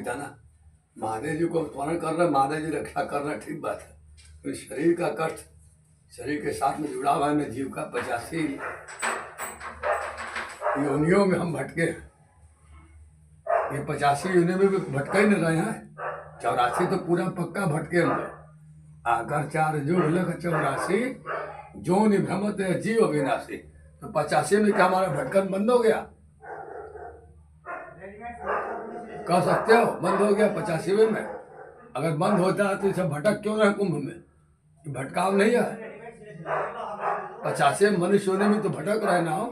था ना, महादेव जी को स्मरण कर रहे, महादेव जी रक्षा कर रहे, ठीक बात है। तो शरीर का कष्ट शरीर के साथ में जुड़ा हुआ है। मैं जीव का 85 योनियों में हम भटके हैं। ये 85 योनियों में भी भटके ही नहीं रहे हैं। 84 तो पूरा पक्का भटके हम लोग। आकर 4 जुग लख 84 जो निभ्रमत है जीव अविनाशी। तो 85 में क्या हमारा भटकन बंद हो गया? कह सकते हो बंद हो गया 85वें में? अगर बंद होता है तो इसे भटक क्यों रहे कुंभ में? भटकाव नहीं है। 85 मनुष्य होने में तो भटक रहे ना हो,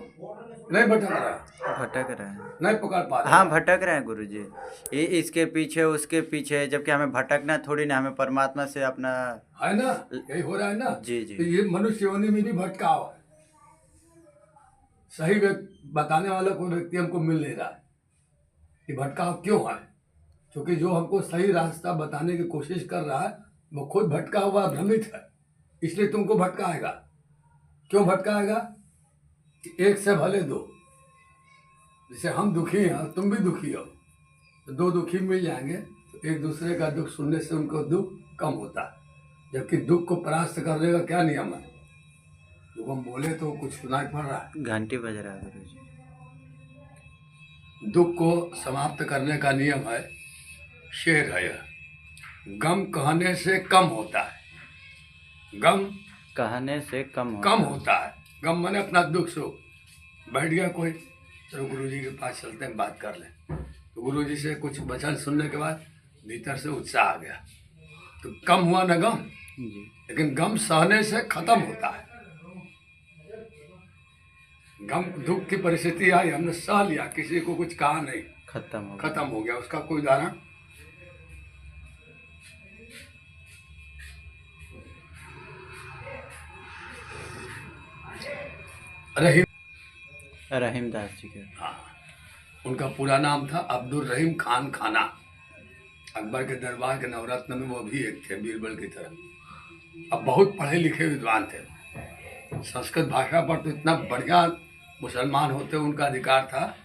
नहीं भटक रहा, भटक रहे हैं, नहीं पकड़ पा रहे। हाँ भटक रहे हैं गुरुजी, ये इसके पीछे उसके पीछे, जबकि हमें भटकना थोड़ी ना, हमें परमात्मा से अपना है ना, यही हो रहा है ना। जी जी। तो ये मनुष्य होने में भी भटकाव है। सही बताने वाला कोई व्यक्ति हमको मिल नहीं रहा है कि भटकाव क्यों है। क्योंकि जो हमको सही रास्ता बताने की कोशिश कर रहा है वो खुद भटका हुआ भ्रमित है, इसलिए तुमको भटकाएगा। क्यों भटकाएगा? कि एक से भले दो। जैसे हम दुखी हैं और तुम भी दुखी हो, तो 2 दुखी मिल जाएंगे तो एक दूसरे का दुख सुनने से उनको दुख कम होता है। जबकि दुख को परास्त करने का क्या नियम है? जो हम बोले तो कुछ सुनाई पड़ रहा है, घंटी बज रहा है गुरुजी। दुख को समाप्त करने का नियम है, शेर है यह, गम कहने से कम होता है। गम कहने से कम होता है। गम माने अपना दुख सुख। बैठ गया कोई, चलो गुरुजी के पास चलते हैं, बात कर लें। तो गुरुजी से कुछ वचन सुनने के बाद भीतर से उत्साह आ गया, तो कम हुआ ना गम जी। लेकिन गम सहने से खत्म होता है। गम दुख की परिस्थिति आई, हमने सह लिया, किसी को कुछ कहा नहीं, खत्म हो गया। उसका कोई उदाहरण? रहीम दास जी के। हाँ, उनका पूरा नाम था अब्दुल रहीम खान खाना। अकबर के दरबार के नवरत्न में वो भी एक थे, बीरबल की तरह। अब बहुत पढ़े लिखे विद्वान थे। संस्कृत भाषा पर तो इतना बढ़िया मुसलमान होते उनका अधिकार था,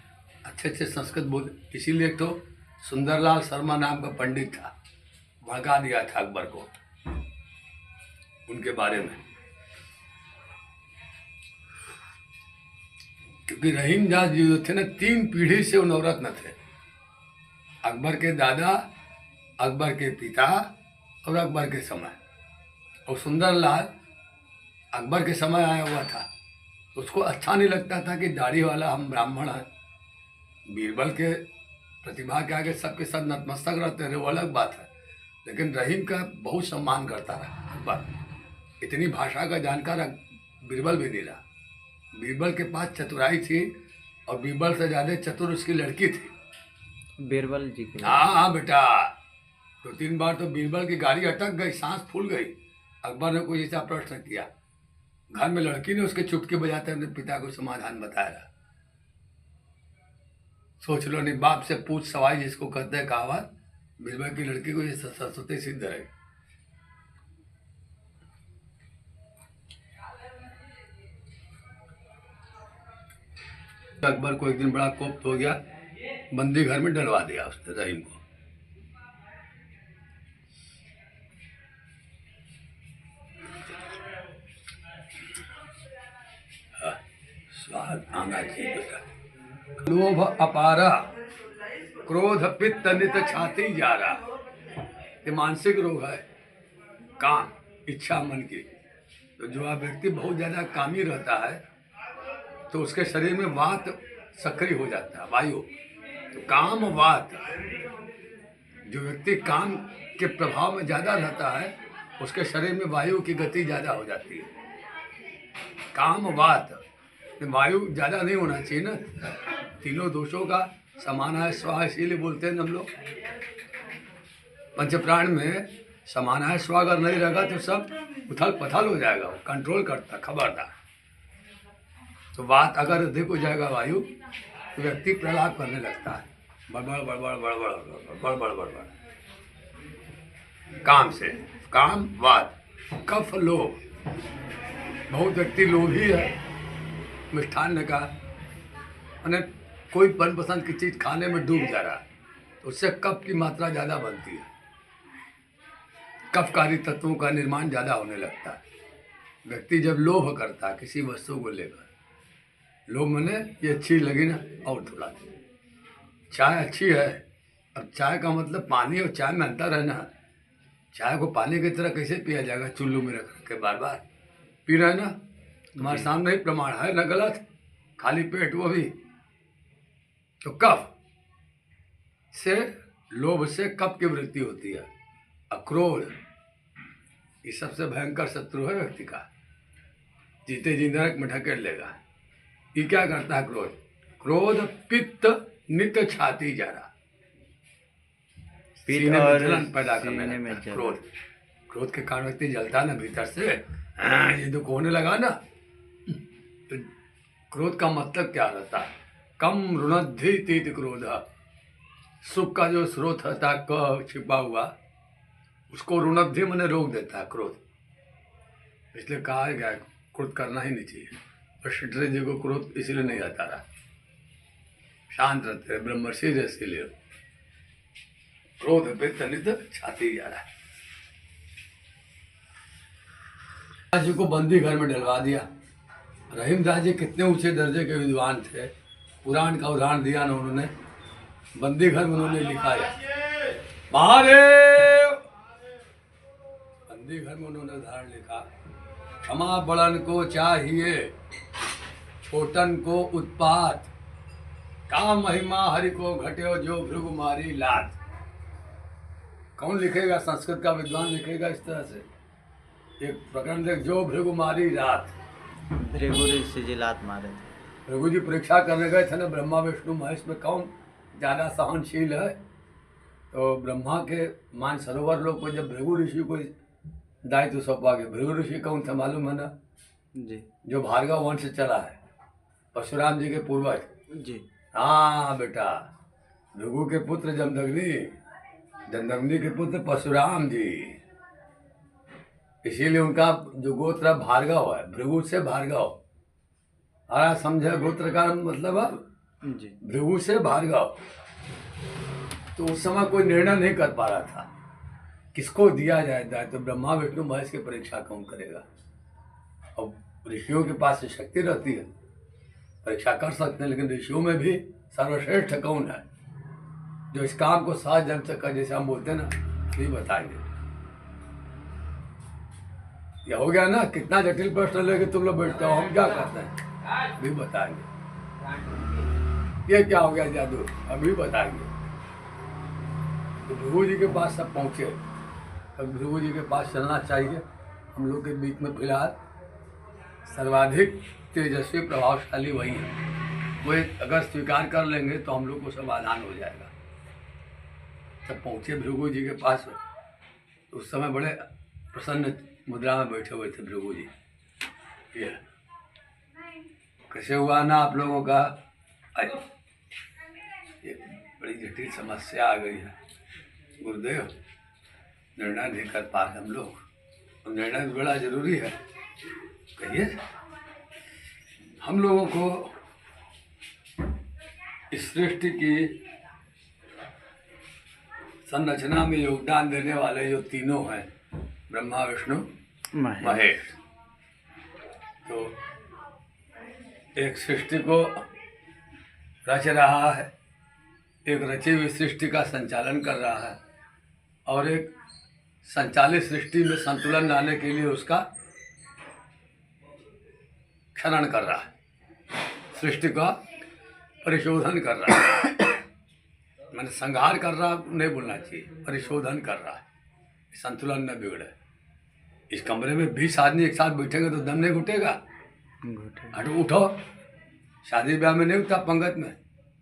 अच्छे संस्कृत बोल। इसीलिए तो सुंदरलाल शर्मा नाम का पंडित था, भड़का दिया था अकबर को उनके बारे में। क्योंकि रहीम दास जी जो थे ना, 3 पीढ़ी से नवरत्न थे। अकबर के दादा, अकबर के पिता और अकबर के समय। और सुंदरलाल अकबर के समय आया हुआ था, उसको अच्छा नहीं लगता था कि दाढ़ी वाला हम ब्राह्मण हैं। बीरबल के प्रतिभा के आगे सबके सब नतमस्तक रहते रहे, वो अलग बात है। लेकिन रहीम का बहुत सम्मान करता रहा अकबर। इतनी भाषा का जानकार बीरबल भी नहीं रहा। बीरबल के पास चतुराई थी और बीरबल से ज़्यादा चतुर उसकी लड़की थी, बीरबल जी की। हाँ बेटा, 2-3 बार तो बीरबल की गाड़ी अटक गई, सांस फूल गई। अकबर ने कोई ऐसा प्रश्न किया, घर में लड़की ने उसके चुटकी बजाते अपने पिता को समाधान बताया। सोच लो, नहीं बाप से पूछ सवाई जिसको कहते हैं कहावत, बीरबल की लड़की को ये सरस्वती सिद्ध है। अकबर को एक दिन बड़ा कोप हो गया, बंदी घर में डलवा दिया उसने रहीम को। स्वाद आना चाहिए बेटा। लोभ अपारा, क्रोध पित्त नित छाती जा रहा। ये मानसिक रोग है, काम इच्छा मन की। तो जो व्यक्ति बहुत ज्यादा कामी रहता है तो उसके शरीर में वात सक्रिय हो जाता है, वायु। तो काम वात, जो व्यक्ति काम के प्रभाव में ज्यादा रहता है उसके शरीर में वायु की गति ज्यादा हो जाती है। काम वात, वायु ज्यादा नहीं होना चाहिए ना। तीनों दोषों का समान है स्वा, इसीलिए बोलते हैं हम लोग पंचप्राण में समान है स्वा। अगर नहीं रहेगा तो सब उथल पथल हो जाएगा, वो कंट्रोल करता, खबरदार। तो बात अगर अधिक हो जाएगा वायु तो व्यक्ति प्रलाप करने लगता है, बड़बड़ बड़बड़ बड़बड़ बड़बड़ बड़बड़। काम से काम वात, कफ लोभ, बहुत व्यक्ति लोभी है मिष्ठान्न का, मैंने कोई मनपसंद की चीज खाने में डूब जा रहा है, तो उससे कफ की मात्रा ज़्यादा बनती है, कफकारी तत्वों का निर्माण ज़्यादा होने लगता है। व्यक्ति जब लोभ करता है किसी वस्तु को लेकर, लोभ मैंने ये अच्छी लगी ना और थोड़ा दे। चाय अच्छी है, अब चाय का मतलब पानी और चाय में अंतर है ना। चाय को पानी की तरह कैसे पिया जाएगा, चुल्लू में रख के बार बार पी रहे ना। तुम्हारे सामने ही प्रमाण है ना, गलत, खाली पेट वो भी। तो कफ से, लोभ से कफ की वृद्धि होती है। क्रोध ये सबसे भयंकर शत्रु है व्यक्ति का, जीते जी नरक में ढकेल लेगा। ये क्या करता है क्रोध? क्रोध पित्त नित्य छाती जरा, सीने में जलन पैदा करने लगता है क्रोध। क्रोध के कारण व्यक्ति जलता ना भीतर से, ये दुख होने लगा ना। तो क्रोध का मतलब क्या रहता है? कम ऋणद्धि तीत क्रोध, सुख का जो स्रोत होता है क छिपा हुआ, उसको ऋणद्धि मैंने रोक देता है क्रोध। इसलिए कहा गया क्रोध करना ही नहीं चाहिए। और श्री जी को क्रोध इसीलिए नहीं आता रहा, शांत रहते हैं, ब्रह्मर्षि जैसे लिए। क्रोध पे तनित छाती जा रहा है। जी को बंदी घर में डलवा दिया। रहीमदास जी कितने ऊंचे दर्जे के विद्वान थे, पुराण का उदाहरण दिया ना उन्होंने। बंदी घर में उन्होंने लिखा है महादेव, बंदी घर में उन्होंने उदाहरण लिखा, क्षमा बड़न को चाहिए, छोटन को उत्पात, का महिमा हरि को घटे जो भृगु मारी लात। कौन लिखेगा? संस्कृत का विद्वान लिखेगा इस तरह से। एक प्रकरण देख, जो भृगु मारी रात, भृगु ऋषि जी लात मारे थे। भृगु जी परीक्षा करने गए थे ना, ब्रह्मा विष्णु महेश में कौन ज़्यादा सहनशील है। तो ब्रह्मा के मानसरोवर लोग को जब भृगु ऋषि को दायित्व सौंपा गया, भृगु ऋषि कौन था मालूम है ना जी? जो भार्गव वंश से चला है, परशुराम जी के पूर्वज जी। हाँ बेटा, भृगु के पुत्र जमदग्नि, जमदग्नि के पुत्र परशुराम जी। इसीलिए उनका जो गोत्र भार्गव है, भृगु से भार्गव। आया समझे गोत्र का मतलब है जी, भृगु से भार्गव। तो उस समय कोई निर्णय नहीं कर पा रहा था किसको दिया जाए, तो ब्रह्मा विष्णु महेश की परीक्षा कौन करेगा। अब ऋषियों के पास शक्ति रहती है, परीक्षा कर सकते हैं, लेकिन ऋषियों में भी सर्वश्रेष्ठ कौन है जो इस काम को साथ जन सका, जैसे हम बोलते हैं ना, नहीं बताएंगे। यह हो गया ना, कितना जटिल प्रश्न लेके तुम लोग बैठते हो, हम क्या करते हैं भी बताएंगे। ये क्या हो गया जादू, अभी बताएंगे। तो भृगु जी के पास सब पहुँचे। अब भृगु जी के पास चलना चाहिए। हम लोग के बीच में फिलहाल सर्वाधिक तेजस्वी प्रभावशाली वही है। वो अगर स्वीकार कर लेंगे तो हम लोग को समाधान हो जाएगा। तब पहुँचे भृगु जी के पास। उस समय बड़े प्रसन्न मुद्रा में बैठे हुए थे भृगु जी। ये कैसे हुआ ना आप लोगों का, एक बड़ी जटिल समस्या आ गई है गुरुदेव, निर्णय नहीं कर पा रहे हम लोग। और निर्णय बड़ा जरूरी है। कहिए, हम लोगों को इस सृष्टि की संरचना में योगदान देने वाले जो तीनों हैं, ब्रह्मा विष्णु महेश, तो एक सृष्टि को रच रहा है, एक रची हुई सृष्टि का संचालन कर रहा है, और एक संचालित सृष्टि में संतुलन लाने के लिए उसका क्षरण कर रहा है, सृष्टि का परिशोधन कर रहा है। मैंने संहार कर रहा नहीं बोलना चाहिए, परिशोधन कर रहा है, संतुलन न बिगड़े। इस कमरे में 20 आदमी एक साथ बैठेंगे तो दम नहीं घुटेगा। हटो, उठो। शादी ब्याह में नहीं उठा, पंगत में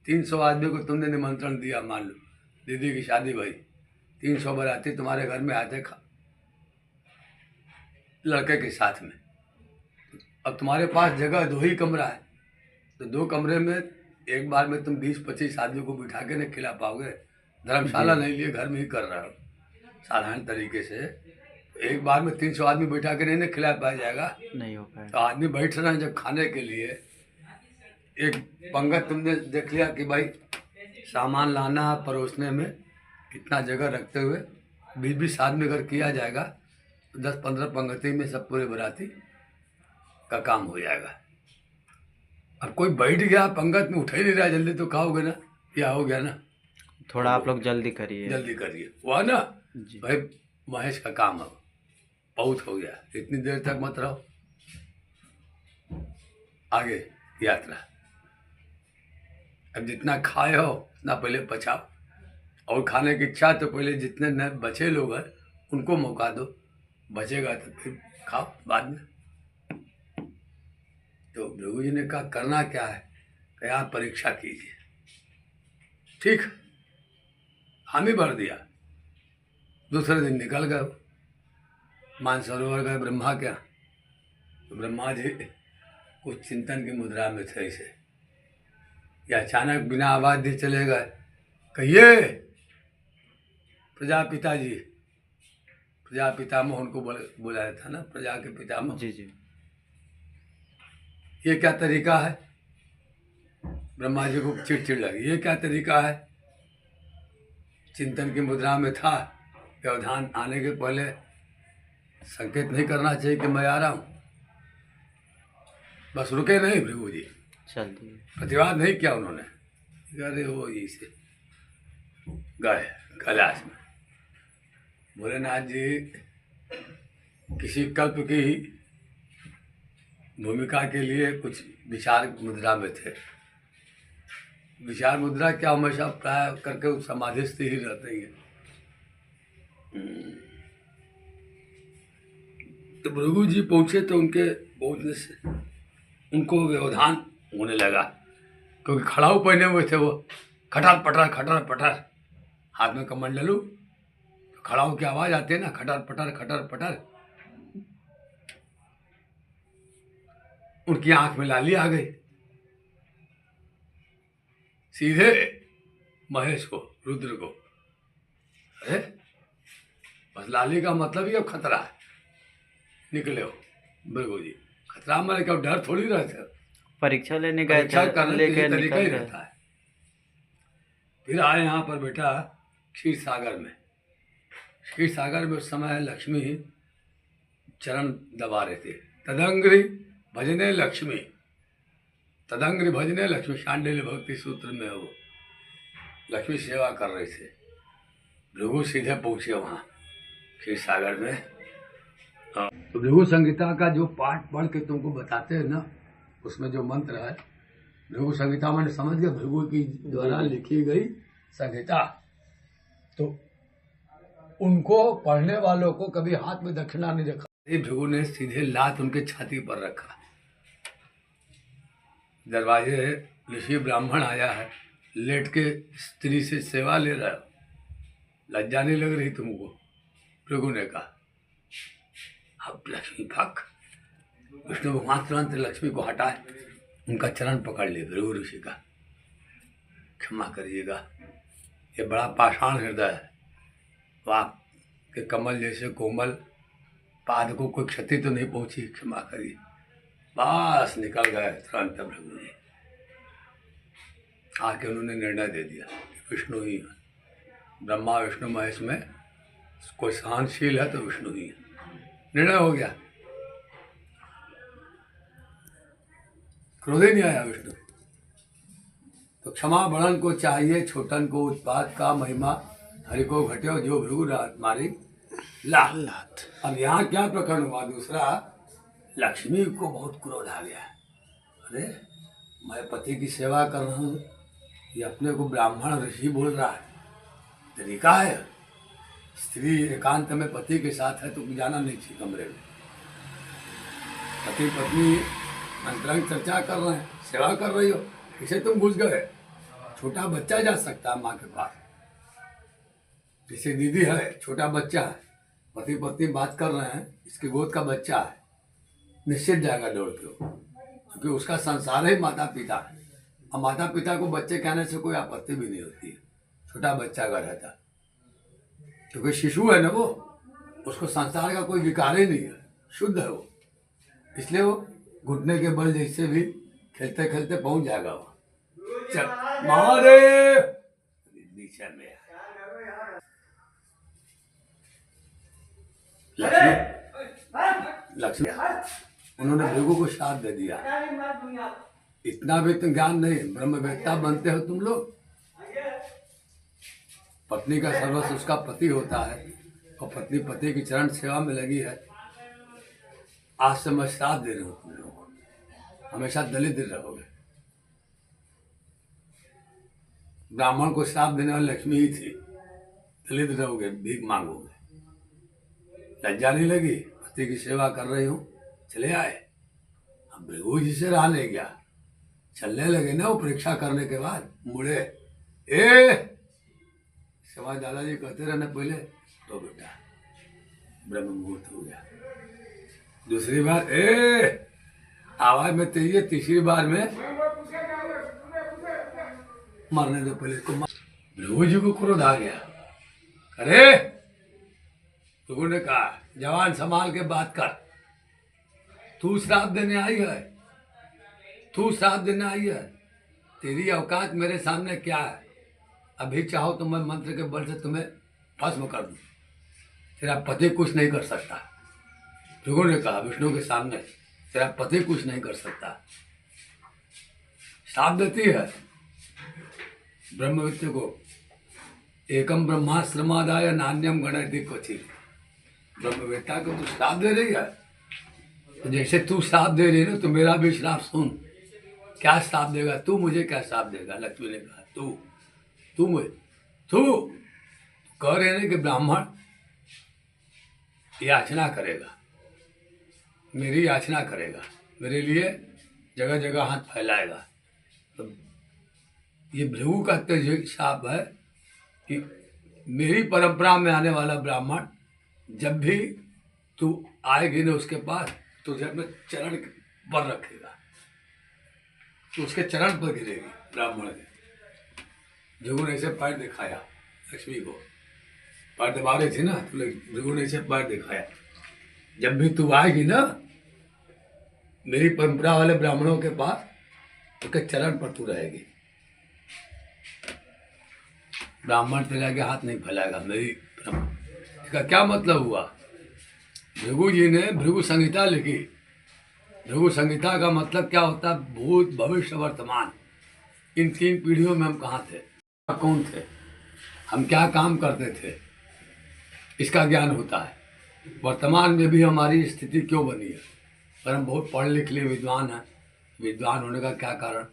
300 आदमी को तुमने निमंत्रण दिया, मान लो दीदी की शादी भाई, 300 बाराती तुम्हारे घर में आते लड़के के साथ में। अब तुम्हारे पास जगह 2 ही कमरा है, तो 2 कमरे में एक बार में तुम 20-25 आदमी को बिठा के नहीं खिला पाओगे। धर्मशाला नहीं लिए, घर में ही कर रहा हो साधारण तरीके से। एक बार में 300 आदमी बैठा के नहीं खिला पाया जाएगा, नहीं हो पाएगा। तो आदमी बैठ रहे हैं जब खाने के लिए, एक पंगत तुमने देख लिया कि भाई सामान लाना परोसने में इतना जगह रखते हुए 20-20 आदमी अगर किया जाएगा तो 10-15 पंक्ति में सब पूरे बराती का काम हो जाएगा। अब कोई बैठ गया पंगत में उठ ही नहीं रहा जल्दी, तो खाओगे ना, या हो गया ना। थोड़ा आप लोग जल्दी करिए। जल्दी करिए, हुआ ना जी। भाई, महेश का काम है, बहुत हो गया, इतनी देर तक मत रहो, आगे यात्रा। अब जितना खाए हो उतना पहले पचाओ, और खाने की इच्छा तो पहले जितने न बचे लोग हैं उनको मौका दो, बचेगा तो फिर खाओ बाद में। तो भृगु जी ने कहा करना क्या है, कि आप परीक्षा कीजिए। ठीक, हामी भर दिया। दूसरे दिन निकल गए, मानसरोवर गए ब्रह्मा क्या, तो ब्रह्मा जी कुछ चिंतन की मुद्रा में थे इसे, या अचानक बिना आवाज दिए चले गए, कहिए प्रजापिता जी, प्रजापितामह उनको बुलाया था ना, प्रजा के पितामह। जी जी। ये क्या तरीका है, ब्रह्मा जी को चिड़चिड़ लगी, ये क्या तरीका है। चिंतन की मुद्रा में था, व्यवधान आने के पहले संकेत नहीं करना चाहिए कि मैं आ रहा हूं। बस रुके नहीं भृगु जी, चल दिए। प्रतिवाद नहीं किया उन्होंने, अरे वो जी से गए कैलाश में। भोलेनाथ जी किसी कल्प की भूमिका के लिए कुछ विचार मुद्रा में थे। विचार मुद्रा क्या, हमेशा प्राय करके उस समाधिस्थ ही रहते हैं। तो भृगु जी पहुंचे तो उनके पहुंचने से उनको व्यवधान होने लगा, क्योंकि खड़ाऊ पहने हुए थे वो, खटर पटर, हाथ में कमंडलू, तो खड़ाऊ की आवाज आती है ना, खटर पटर। उनकी आंख में लाली आ गई, सीधे महेश को, रुद्र को। अरे बस लाली का मतलब ही अब खतरा है, निकले हो भृगु जी। खतरा मारे क्या, डर थोड़ी रहते, परीक्षा लेने गए परीक्षा थे, करने लेके के तरीका ही निकल गए। रहता है। फिर आए यहाँ पर बेटा क्षीर सागर में। क्षीर सागर में उस समय लक्ष्मी चरण दबा रहे थे। तदंग्री भजने लक्ष्मी, तदंग्री भजने लक्ष्मी, शांडिल्य भक्ति सूत्र में वो लक्ष्मी सेवा कर रहे थे। भृगु सीधे पहुंचे वहाँ क्षीर सागर में। तो भृगु संहिता का जो पाठ पढ़ के तुमको बताते हैं ना, उसमें जो मंत्र है, भृगु संहिता मैंने समझ गया, भृगु की द्वारा लिखी गई संहिता। तो उनको पढ़ने वालों को कभी हाथ में दक्षिणा नहीं रखा। भृगु ने सीधे लात उनके छाती पर रखा। दरवाजे ऋषि ब्राह्मण आया है, लेट के स्त्री से सेवा ले रहा है, लज्जा नहीं लग रही तुमको। भृगु ने कहा अब लक्ष्मी भक। विष्णु भगवान तुरंत लक्ष्मी को हटाए, उनका चरण पकड़ लिए भृगु ऋषि का, क्षमा करिएगा, ये बड़ा पाषाण हृदय है, वाह के कमल जैसे कोमल पाद को कोई क्षति तो नहीं पहुंची, क्षमा करिए। बस निकल गए तुरंत भृगु जी। आके उन्होंने निर्णय दे दिया कि विष्णु ही है, ब्रह्मा विष्णु महेश में कोई सहनशील है तो विष्णु ही है। निर्णय हो गया, क्रोध ही नहीं आया विष्णु। तो क्षमा बड़न को चाहिए, छोटन को उत्पाद का महिमा, हरि को घटे जो भृगु मारी लात। अब यहाँ क्या प्रकरण हुआ दूसरा, लक्ष्मी को बहुत क्रोध आ गया। अरे मैं पति की सेवा कर रहा हूँ, ये अपने को ब्राह्मण ऋषि बोल रहा है, तरीका है। स्त्री एकांत में पति के साथ है तो जाना नहीं चाहिए कमरे में। पति पत्नी अंतरंग चर्चा कर रहे हैं, सेवा कर रही हो, इसे तुम घुस गए। छोटा बच्चा जा सकता है माँ के पास, जैसे दीदी है, छोटा बच्चा है, पति पत्नी बात कर रहे हैं, इसके गोद का बच्चा है, निश्चित जाएगा दौड़ के, क्योंकि उसका संसार ही माता पिता है। और माता पिता को बच्चे कहने से कोई आपत्ति भी नहीं होती है, छोटा बच्चा अगर रहता, क्योंकि शिशु है ना वो, उसको संसार का कोई विकार ही नहीं है, शुद्ध है वो, इसलिए वो घुटने के बल जैसे भी खेलते खेलते पहुंच जाएगा वो। चल महादेव परिचय में है। लक्ष्मी लक्ष्मी उन्होंने भृगु को श्राप दे दिया। इतना भी तो ज्ञान नहीं, ब्रह्मवेत्ता बनते हो तुम लोग। पत्नी का सर्वस्व उसका पति होता है और पत्नी पति की चरण सेवा में लगी है। आज से मैं श्राप दे रहा हूं तुम लोगों को, हमेशा दलित रहोगे। ब्राह्मण को श्राप देने वाली लक्ष्मी ही थी, दलित रहोगे, भीख मांगोगे। लज्जा नहीं लगी? पति की सेवा कर रही हूं, चले आए। अब भृगु जी से रहा नहीं गया, चलने लगे ना। वो परीक्षा करने के बाद मुड़े, समाज दादाजी कहते रहने पहले तो बेटा ब्रह्म मुहूर्त हो गया। दूसरी बार आवाज में तेज है, तीसरी बार में मरने दो पहले इसको। भृगु जी को क्रोध आ गया। अरे भृगु ने कहा, जवान संभाल के बात कर। तू श्राप देने आई है, तू श्राप देने आई है। तेरी औकात मेरे सामने क्या है? अभी चाहो तो मैं मंत्र के बल से तुम्हें भस्म कर दूं। तेरा पति कुछ नहीं कर सकता। भृगु ने कहा विष्णु के सामने, तेरा पति कुछ नहीं कर सकता। श्राप देती है ब्रह्मविद्या को, एकम ब्रह्माश्रमादाय नान्यम गणयति क्वचित्। ब्रह्मवेत्ता को तू श्राप दे रही है। तो जैसे तू श्राप दे रही है ना, तो मेरा भी श्राप सुन। क्या श्राप देगा तू? मुझे क्या श्राप देगा? लक्ष्मी ने कहा तू मुझे कह रहे हैं कि ब्राह्मण याचना करेगा, मेरी याचना करेगा, मेरे लिए जगह जगह हाथ फैलाएगा। तो ये भृगु का तेज शाप है कि मेरी परंपरा में आने वाला ब्राह्मण जब भी तू आएगी ना उसके पास, तुझे अपने चरण पर रखेगा, तो उसके चरण पर गिरेगी ब्राह्मण के। भृगु ने ऐसे पैर दिखाया लक्ष्मी को, पैर दबा रही थी ना, तो भृगु ने ऐसे पैर दिखाया, जब भी तू आएगी ना मेरी परंपरा वाले ब्राह्मणों के पास, उसके चरण पर तू रहेगी। ब्राह्मण तेरे आगे हाथ नहीं फैलाएगा। मेरी इसका क्या मतलब हुआ? भृगु जी ने भृगु संहिता लिखी। भृगु संहिता का मतलब क्या होता है? भूत भविष्य वर्तमान, इन 3 पीढ़ियों में हम कहाँ थे, कौन थे, हम क्या काम करते थे, इसका ज्ञान होता है। वर्तमान में भी हमारी स्थिति क्यों बनी है? पर हम बहुत पढ़ लिख लिए विद्वान हैं। विद्वान होने का क्या कारण?